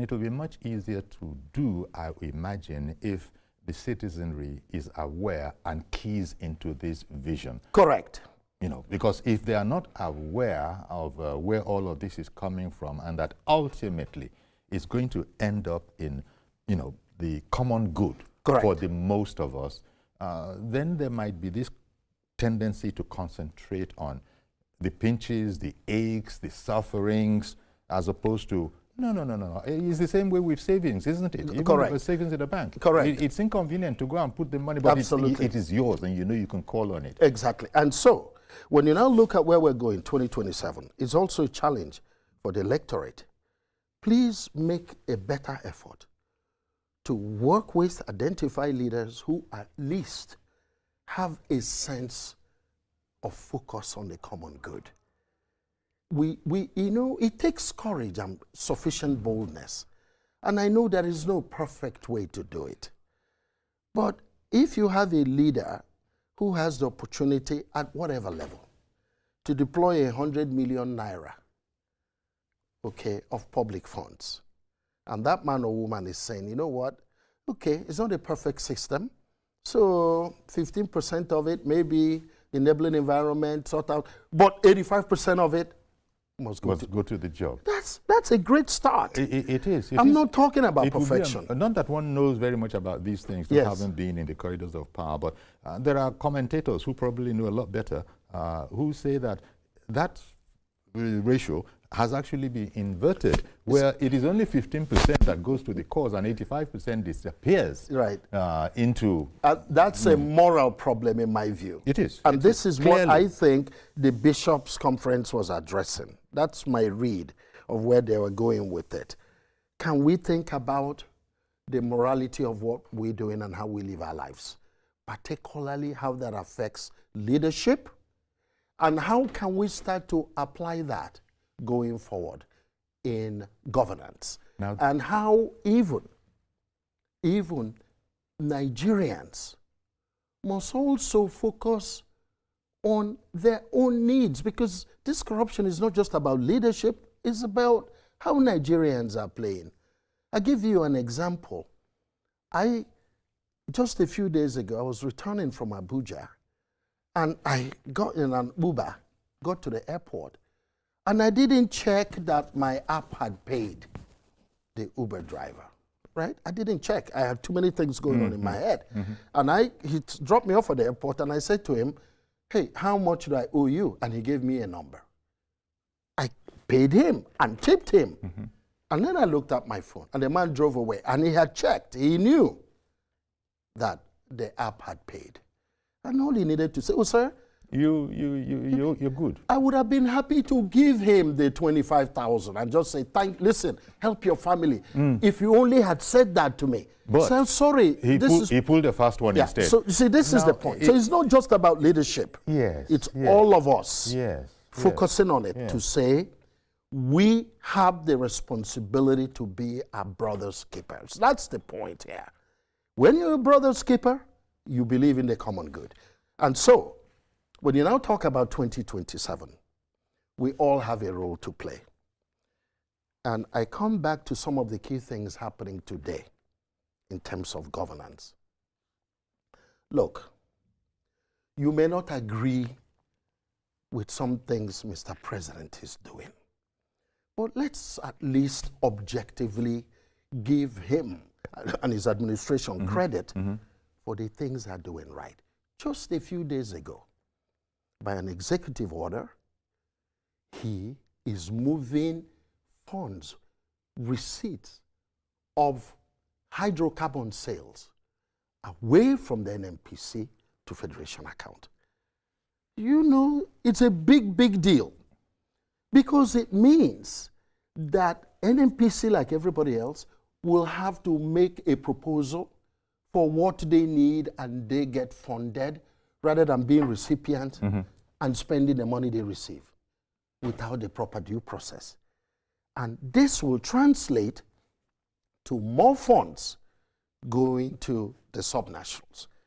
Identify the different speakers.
Speaker 1: It will be much easier to do, I imagine, if the citizenry is aware and keys into this vision.
Speaker 2: Correct.
Speaker 1: You know, because if they are not aware of where all of this is coming from, and that ultimately it's going to end up in, you know, the common good
Speaker 2: Correct.
Speaker 1: for the most of us, then there might be this tendency to concentrate on the pinches, the aches, the sufferings, as opposed to, no. It's the same way with savings, isn't it? Even
Speaker 2: Correct.
Speaker 1: with savings in the bank.
Speaker 2: Correct.
Speaker 1: It's inconvenient to go and put the money, but
Speaker 2: Absolutely.
Speaker 1: it is yours, and you know you can call on it.
Speaker 2: Exactly. And so, when you now look at where we're going, 2027, it's also a challenge for the electorate. Please make a better effort to work with, identify leaders who at least have a sense of focus on the common good. You know, it takes courage and sufficient boldness. And I know there is no perfect way to do it. But if you have a leader who has the opportunity at whatever level to deploy 100 million naira, okay, of public funds, and that man or woman is saying, you know what, okay, it's not a perfect system, so 15% of it may be enabling environment, sort out, but 85% of it must go
Speaker 1: to the job.
Speaker 2: That's a great start.
Speaker 1: It is.
Speaker 2: I'm not talking about perfection.
Speaker 1: Not that one knows very much about these things, who haven't been in the corridors of power, but there are commentators who probably know a lot better, who say that that ratio has actually been inverted, where it is only 15% that goes to the cause and 85% disappears into...
Speaker 2: that's a moral problem in my view.
Speaker 1: It is.
Speaker 2: And this is what I think the Bishops' Conference was addressing. That's my read of where they were going with it. Can we think about the morality of what we're doing and how we live our lives, particularly how that affects leadership, and how can we start to apply that going forward in governance, and how even Nigerians must also focus on their own needs, because this corruption is not just about leadership, it's about how Nigerians are playing. I'll give you an example. Just a few days ago, I was returning from Abuja, and I got in an Uber, got to the airport, and I didn't check that my app had paid the Uber driver, right? I didn't check. I had too many things going on in my head. And he dropped me off at the airport, and I said to him, hey, how much do I owe you? And he gave me a number. I paid him and tipped him. And then I looked at my phone, and the man drove away, and he had checked. He knew that the app had paid. And all he needed to say, oh, sir,
Speaker 1: you're good.
Speaker 2: I would have been happy to give him the 25,000 and just say, listen, help your family. If you only had said that to me.
Speaker 1: But
Speaker 2: so I'm sorry.
Speaker 1: He pulled the first one instead.
Speaker 2: So you see, this is the point. So it's not just about leadership. It's all of us focusing on it to say, we have the responsibility to be our brother's keepers. That's the point here. When you're a brother's keeper, you believe in the common good. And so, when you now talk about 2027, we all have a role to play. And I come back to some of the key things happening today in terms of governance. Look, you may not agree with some things Mr. President is doing, but let's at least objectively give him and his administration credit for the things they're doing right. Just a few days ago, by an executive order, he is moving funds, receipts of hydrocarbon sales away from the NNPC to Federation account. You know, it's a big, big deal, because it means that NNPC, like everybody else, will have to make a proposal for what they need, and they get funded, rather than being recipients and spending the money they receive without the proper due process. And this will translate to more funds going to the subnationals.